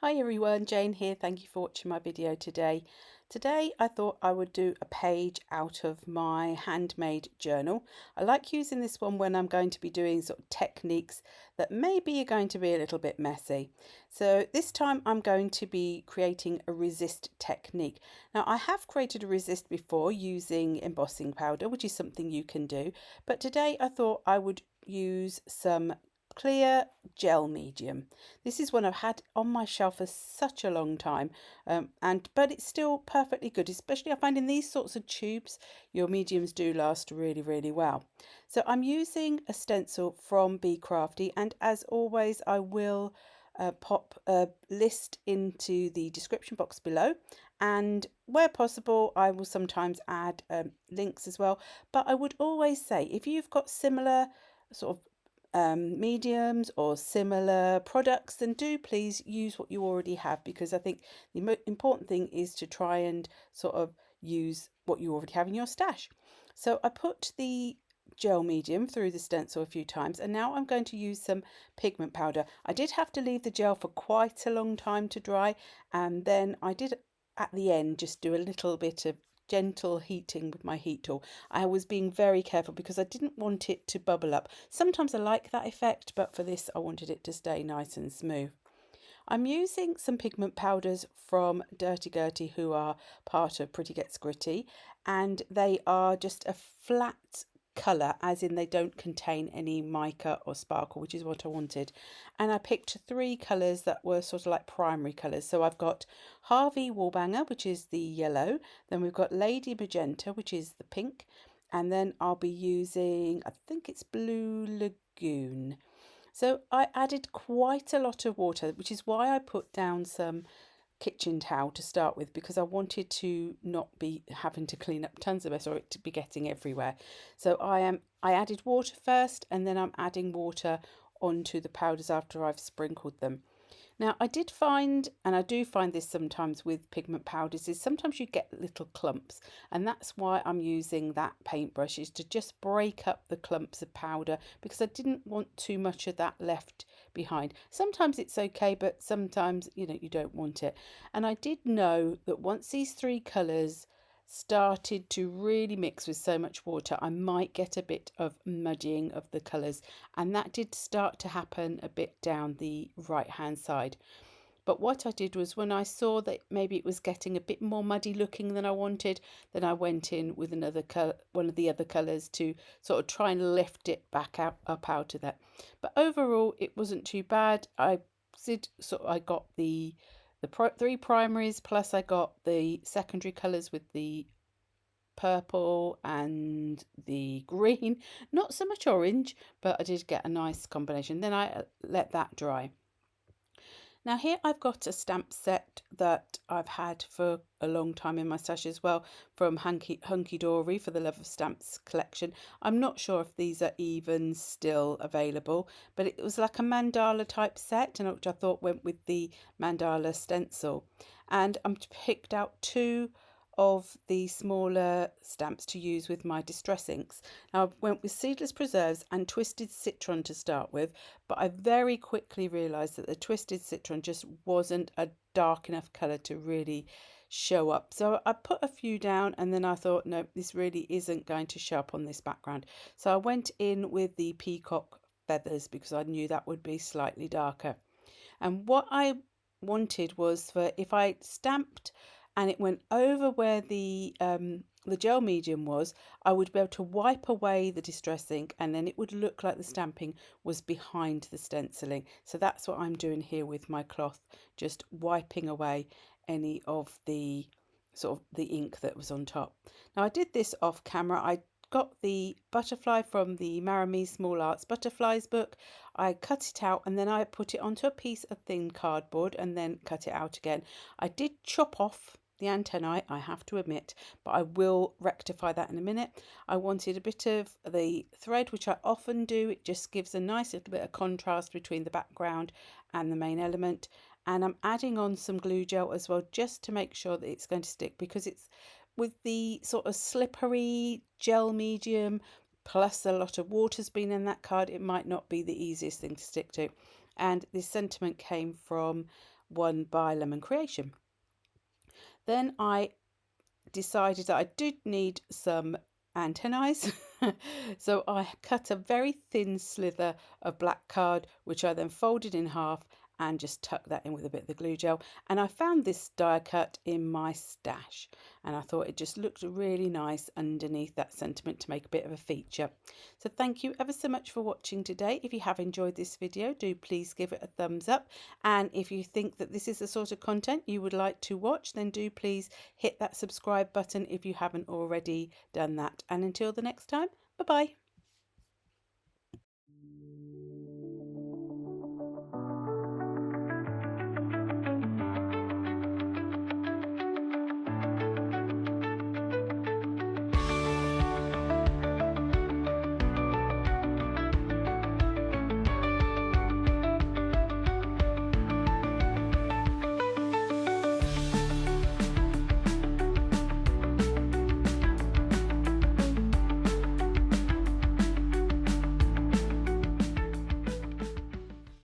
Hi everyone, Jane here. Thank you for watching my video today. Today I thought I would do a page out of my handmade journal. I like using this one when I'm going to be doing sort of techniques that maybe are going to be a little bit messy. So this time I'm going to be creating a resist technique. Now I have created a resist before using embossing powder, which is something you can do. But today I thought I would use some clear gel medium. This is one I've had on my shelf for such a long time, but it's still perfectly good, especially I find in these sorts of tubes your mediums do last really well. So I'm using a stencil from Be Crafty, and as always I will pop a list into the description box below, and where possible I will sometimes add links as well. But I would always say, if you've got similar sort of mediums or similar products, then do please use what you already have, because I think the important thing is to try and sort of use what you already have in your stash. So I put the gel medium through the stencil a few times, and now I'm going to use some pigment powder. I did have to leave the gel for quite a long time to dry, and then I did at the end just do a little bit of gentle heating with my heat tool. I was being very careful because I didn't want it to bubble up. Sometimes I like that effect, but for this I wanted it to stay nice and smooth. I'm using some pigment powders from Dirty Gurty, who are part of Pretty Gets Gritty, and they are just a flat colour, as in they don't contain any mica or sparkle, which is what I wanted. And I picked three colours that were sort of like primary colours. So I've got Harvey Wallbanger, which is the yellow, then we've got Lady Magenta, which is the pink, and then I'll be using, I think it's Blue Lagoon. So I added quite a lot of water, which is why I put down some kitchen towel to start with, because I wanted to not be having to clean up tons of mess or it to be getting everywhere. So I added water first, and then I'm adding water onto the powders after I've sprinkled them. Now I did find, and I do find this sometimes with pigment powders, is sometimes you get little clumps, and that's why I'm using that paintbrush, is to just break up the clumps of powder, because I didn't want too much of that left behind. Sometimes it's okay, but sometimes you don't want it. And I did know that once these three colours started to really mix with so much water, I might get a bit of muddying of the colours, and that did start to happen a bit down the right hand side. But what I did was, when I saw that maybe it was getting a bit more muddy looking than I wanted, then I went in with another color, one of the other colours, to sort of try and lift it back up out of that. But overall it wasn't too bad. I got the three primaries, plus I got the secondary colours with the purple and the green, not so much orange, but I did get a nice combination. Then I let that dry. Now here I've got a stamp set that I've had for a long time in my stash as well, from HunkyDory for the Love of Stamps collection. I'm not sure if these are even still available, but it was like a mandala type set, and which I thought went with the mandala stencil. And I'm picked out two of the smaller stamps to use with my distress inks. Now I went with Seedless Preserves and Twisted Citron to start with, but I very quickly realised that the Twisted Citron just wasn't a dark enough colour to really show up. So I put a few down, and then I thought, no, this really isn't going to show up on this background. So I went in with the Peacock feathers, because I knew that would be slightly darker. And what I wanted was, for if I stamped and it went over where the gel medium was, I would be able to wipe away the distress ink, and then it would look like the stamping was behind the stenciling. So that's what I'm doing here with my cloth, just wiping away any of the sort of the ink that was on top. Now I did this off camera. I got the butterfly from the Maremi Small Arts Butterflies book. I cut it out, and then I put it onto a piece of thin cardboard and then cut it out again. I did chop off the antennae, I have to admit, but I will rectify that in a minute. I wanted a bit of the thread, which I often do. It just gives a nice little bit of contrast between the background and the main element. And I'm adding on some glue gel as well, just to make sure that it's going to stick, because it's with the sort of slippery gel medium, plus a lot of water's been in that card, it might not be the easiest thing to stick to. And this sentiment came from one by Lemon Creation. Then I decided that I did need some antennae, so I cut a very thin slither of black card, which I then folded in half and just tucked that in with a bit of the glue gel. And I found this die cut in my stash, and I thought it just looked really nice underneath that sentiment to make a bit of a feature. So thank you ever so much for watching today. If you have enjoyed this video, do please give it a thumbs up, and if you think that this is the sort of content you would like to watch, then do please hit that subscribe button if you haven't already done that. And until the next time, bye bye.